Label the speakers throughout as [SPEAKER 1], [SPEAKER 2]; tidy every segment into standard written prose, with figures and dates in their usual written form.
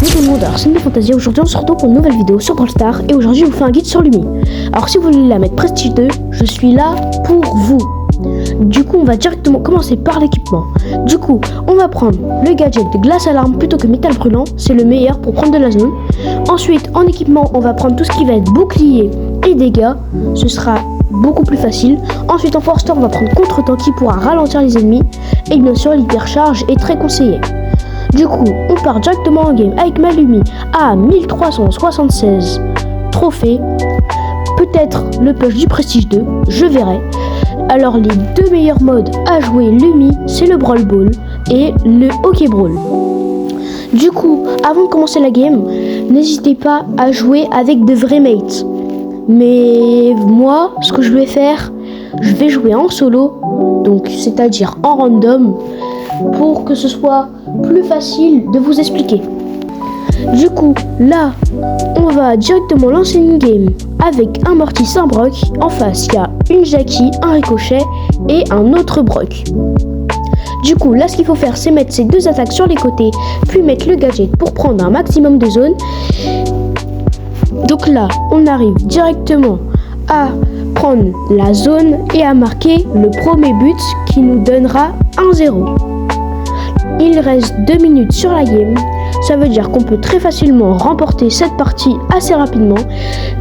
[SPEAKER 1] Salut tout le monde, alors c'est NBFantasia. Aujourd'hui on se retrouve pour une nouvelle vidéo sur Brawl Stars. Et aujourd'hui je vous fais un guide sur Lumi. Alors si vous voulez la mettre Prestige 2, je suis là pour vous. Du coup on va directement commencer par l'équipement. Du coup on va prendre le gadget de glace alarme plutôt que métal brûlant. C'est le meilleur pour prendre de la zone. Ensuite en équipement on va prendre tout ce qui va être bouclier et dégâts. Ce sera beaucoup plus facile. Ensuite en Force Star on va prendre contre-temps qui pourra ralentir les ennemis. Et bien sûr l'hypercharge est très conseillé. Du coup, on part directement en game avec ma Lumi à 1376 trophées. Peut-être le push du Prestige 2, je verrai. Alors les deux meilleurs modes à jouer Lumi, c'est le Brawl Ball et le Hockey Brawl. Du coup, avant de commencer la game, n'hésitez pas à jouer avec de vrais mates. Mais moi, ce que je vais faire, je vais jouer en solo, donc c'est-à-dire en random, pour que ce soit plus facile de vous expliquer. Du coup, là, on va directement lancer une game avec un Mortis, un Brock. En face, il y a une Jackie, un Ricochet et un autre Brock. Du coup, là, ce qu'il faut faire, c'est mettre ces deux attaques sur les côtés, puis mettre le gadget pour prendre un maximum de zone. Donc là, on arrive directement à prendre la zone et à marquer le premier but qui nous donnera 1-0. Il reste 2 minutes sur la game, ça veut dire qu'on peut très facilement remporter cette partie assez rapidement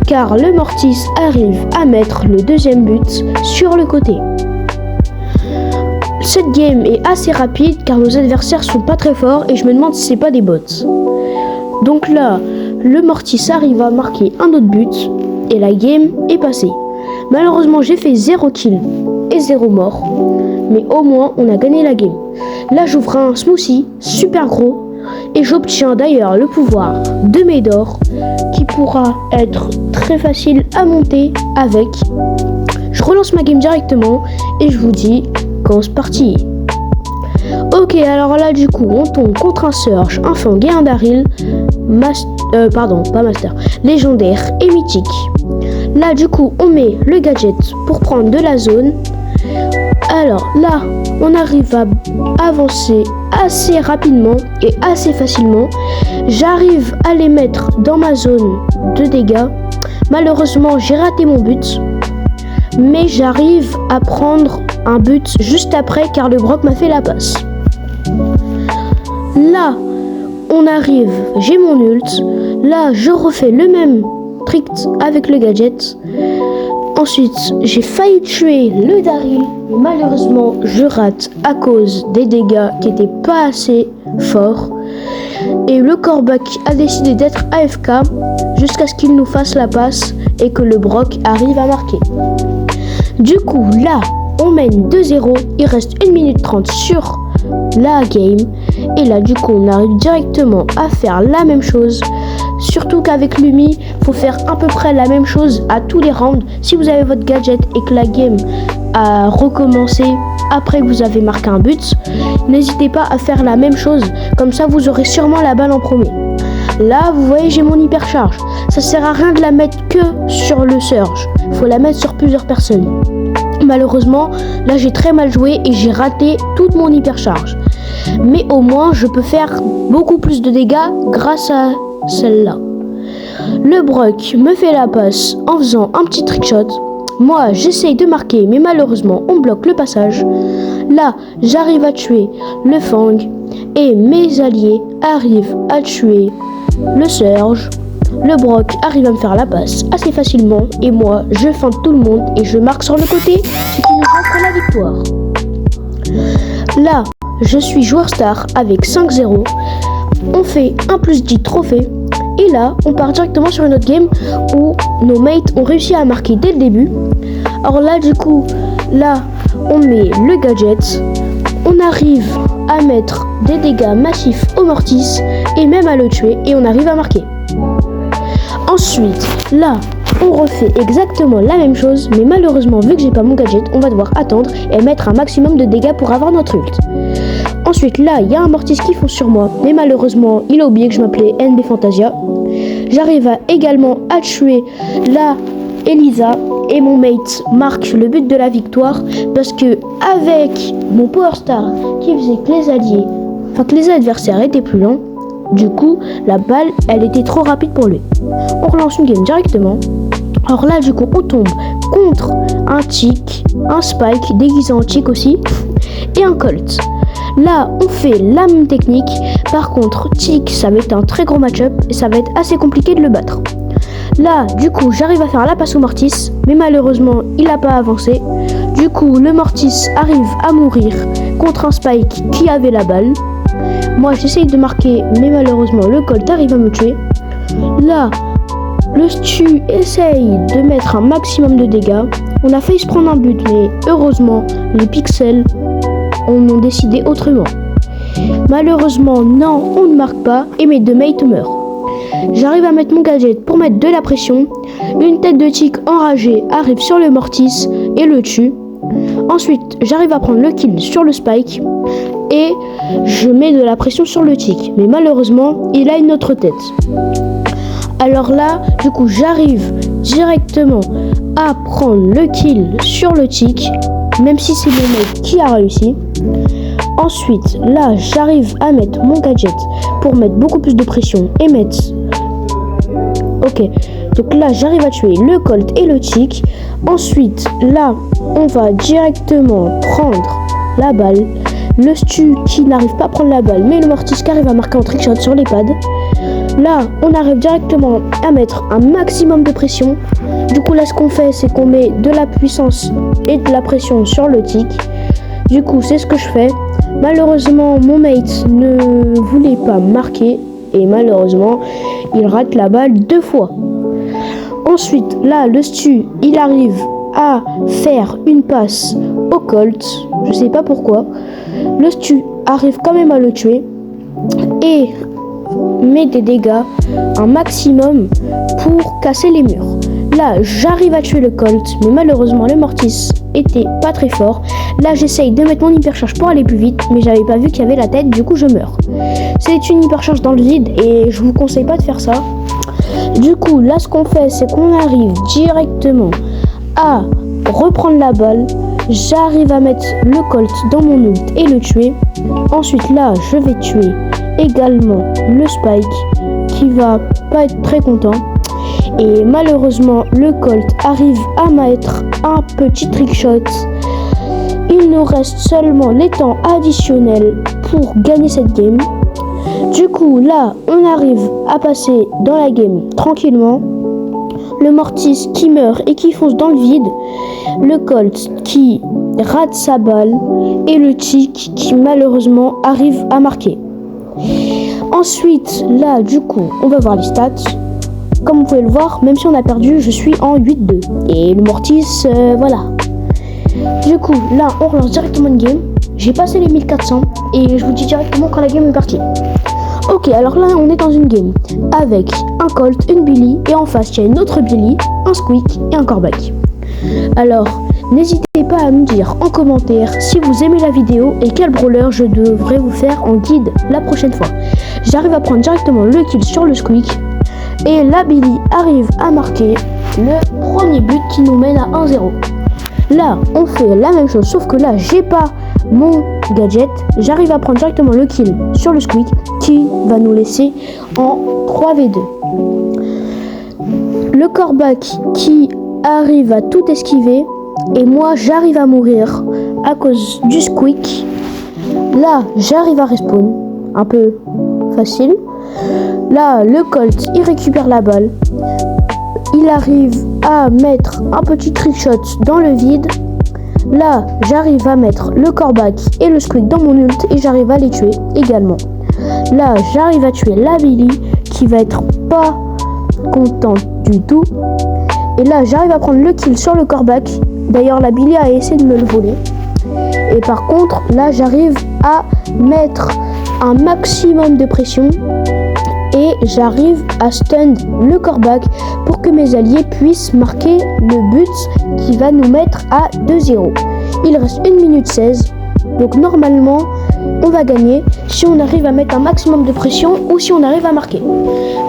[SPEAKER 1] car le Mortis arrive à mettre le deuxième but sur le côté. Cette game est assez rapide car nos adversaires sont pas très forts et je me demande si c'est pas des bots. Donc là, le Mortis arrive à marquer un autre but et la game est passée. Malheureusement j'ai fait 0 kill et 0 mort, mais au moins on a gagné la game. Là j'ouvre un smoothie super gros et j'obtiens d'ailleurs le pouvoir de Médor qui pourra être très facile à monter avec. Je relance ma game directement et je vous dis quand c'est parti. Ok, alors là du coup on tombe contre un Surge, un Fang et un Daryl, légendaire et mythique. Là du coup on met le gadget pour prendre de la zone. Alors là on arrive à avancer assez rapidement et assez facilement. J'arrive à les mettre dans ma zone de dégâts. Malheureusement j'ai raté mon but, mais j'arrive à prendre un but juste après car le Brock m'a fait la passe. Là on arrive, j'ai mon ult. Là je refais le même trick avec le gadget. Ensuite j'ai failli tuer le Daryl, mais malheureusement je rate à cause des dégâts qui n'étaient pas assez forts. Et le Corbac a décidé d'être AFK jusqu'à ce qu'il nous fasse la passe et que le Brock arrive à marquer. Du coup là on mène 2-0, il reste 1 minute 30 sur la game. Et là du coup on arrive directement à faire la même chose. Surtout qu'avec Lumi, faut faire à peu près la même chose à tous les rounds. Si vous avez votre gadget et que la game a recommencé après que vous avez marqué un but, n'hésitez pas à faire la même chose. Comme ça vous aurez sûrement la balle en premier. Là vous voyez j'ai mon hypercharge. Ça sert à rien de la mettre que sur le Surge. Faut la mettre sur plusieurs personnes. Malheureusement là j'ai très mal joué et j'ai raté toute mon hypercharge. Mais au moins je peux faire beaucoup plus de dégâts grâce à celle-là. Le Brock me fait la passe en faisant un petit trickshot. Moi j'essaye de marquer mais malheureusement on bloque le passage. Là j'arrive à tuer le Fang et mes alliés arrivent à tuer le Surge. Le Brock arrive à me faire la passe assez facilement et moi je feinte tout le monde et je marque sur le côté, ce qui nous offre la victoire. Là je suis joueur star avec 5-0. On fait un plus 10 trophées. Et là, on part directement sur une autre game où nos mates ont réussi à marquer dès le début. Alors là, du coup, là, on met le gadget. On arrive à mettre des dégâts massifs au Mortis et même à le tuer. Et on arrive à marquer. Ensuite, là, on refait exactement la même chose. Mais malheureusement, vu que j'ai pas mon gadget, on va devoir attendre et mettre un maximum de dégâts pour avoir notre ult. Ensuite là il y a un Mortis qui fonce sur moi, mais malheureusement il a oublié que je m'appelais NBFantasia. J'arrive également à tuer la Elisa et mon mate marque le but de la victoire parce que avec mon Power Star qui faisait que les alliés, que les adversaires étaient plus lents, Du coup, la balle, elle était trop rapide pour lui. On relance une game directement. Alors là, du coup, on tombe contre un Tick, un Spike, déguisé en Tick aussi, et un Colt. Là, on fait la même technique. Par contre, Tick, ça va être un très gros match-up et ça va être assez compliqué de le battre. Là, du coup, j'arrive à faire la passe au Mortis, mais malheureusement, il n'a pas avancé. Du coup, le Mortis arrive à mourir contre un Spike qui avait la balle. Moi, j'essaye de marquer, mais malheureusement, le Colt arrive à me tuer. Là, le Stu essaye de mettre un maximum de dégâts. On a failli se prendre un but, mais heureusement, les pixels en ont décidé autrement. Malheureusement, non, on ne marque pas et mes deux mates meurent. J'arrive à mettre mon gadget pour mettre de la pression. Une tête de Tick enragée arrive sur le Mortis et le tue. Ensuite, j'arrive à prendre le kill sur le Spike et je mets de la pression sur le Tick. Mais malheureusement, il a une autre tête. Alors là, du coup, j'arrive directement à prendre le kill sur le Tick, même si c'est mon mec qui a réussi. Ensuite, là, j'arrive à mettre mon gadget pour mettre beaucoup plus de pression et mettre... Ok, donc là, j'arrive à tuer le Colt et le Tick. Ensuite, là, on va directement prendre la balle. Le Stu qui n'arrive pas à prendre la balle, mais le Mortis qui arrive à marquer en trickshot sur les pads. Là, on arrive directement à mettre un maximum de pression. Du coup, là, ce qu'on fait, c'est qu'on met de la puissance et de la pression sur le Tick. Du coup, c'est ce que je fais. Malheureusement, mon mate ne voulait pas marquer et malheureusement, il rate la balle 2 fois. Ensuite, là, le Stu, il arrive à faire une passe au Colt. Je sais pas pourquoi. Le Stu arrive quand même à le tuer et met des dégâts, un maximum pour casser les murs. Là, j'arrive à tuer le Colt, mais malheureusement, le Mortis était pas très fort. Là, j'essaye de mettre mon hypercharge pour aller plus vite, mais j'avais pas vu qu'il y avait la tête, du coup, je meurs. C'est une hypercharge dans le vide et je vous conseille pas de faire ça. Du coup, là, ce qu'on fait, c'est qu'on arrive directement à reprendre la balle. J'arrive à mettre le Colt dans mon ult et le tuer. Ensuite, là, je vais tuer également le Spike qui va pas être très content. Et malheureusement, le Colt arrive à mettre un petit trickshot. Il nous reste seulement les temps additionnels pour gagner cette game. Du coup, là, on arrive à passer dans la game tranquillement. Le Mortis qui meurt et qui fonce dans le vide. Le Colt qui rate sa balle. Et le Tick qui malheureusement arrive à marquer. Ensuite, là, du coup, on va voir les stats. Comme vous pouvez le voir, même si on a perdu, je suis en 8-2. Et le Mortis, voilà. Du coup, là, on relance directement une game. J'ai passé les 1400 et je vous dis directement quand la game est partie. Ok, alors là, on est dans une game avec un Colt, une Billy, et en face, il y a une autre Billy, un Squeak et un Corback. Alors, n'hésitez pas à me dire en commentaire si vous aimez la vidéo et quel brawler je devrais vous faire en guide la prochaine fois. J'arrive à prendre directement le kill sur le Squeak. Et la Billy arrive à marquer le premier but qui nous mène à 1-0. Là, on fait la même chose, sauf que là, j'ai pas mon gadget. J'arrive à prendre directement le kill sur le Squeak qui va nous laisser en 3v2. Le Corback qui arrive à tout esquiver et moi, j'arrive à mourir à cause du Squeak. Là, j'arrive à respawn. Un peu facile. Là, le Colt, il récupère la balle. Il arrive à mettre un petit trickshot dans le vide. Là, j'arrive à mettre le Corback et le Squeak dans mon ult et j'arrive à les tuer également. Là, j'arrive à tuer la Billy qui va être pas contente du tout. Et là, j'arrive à prendre le kill sur le Corback. D'ailleurs, la Billy a essayé de me le voler. Et par contre, là, j'arrive à mettre un maximum de pression. Et j'arrive à stun le Corback pour que mes alliés puissent marquer le but qui va nous mettre à 2-0. Il reste 1 minute 16. Donc normalement, on va gagner si on arrive à mettre un maximum de pression ou si on arrive à marquer.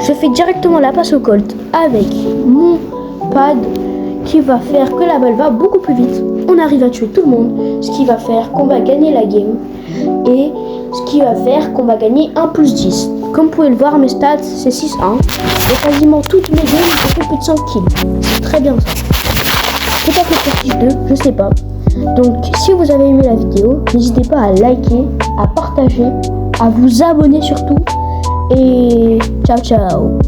[SPEAKER 1] Je fais directement la passe au Colt avec mon pad qui va faire que la balle va beaucoup plus vite. On arrive à tuer tout le monde, ce qui va faire qu'on va gagner la game. Et Ce qui va faire qu'on va gagner 1 plus 10. Comme vous pouvez le voir, mes stats c'est 6-1. Et quasiment toutes mes games j'ai fait plus de 5 kills. C'est très bien ça. Peut-être que partie 2, je sais pas. Donc si vous avez aimé la vidéo, n'hésitez pas à liker, à partager, à vous abonner surtout. Et ciao ciao.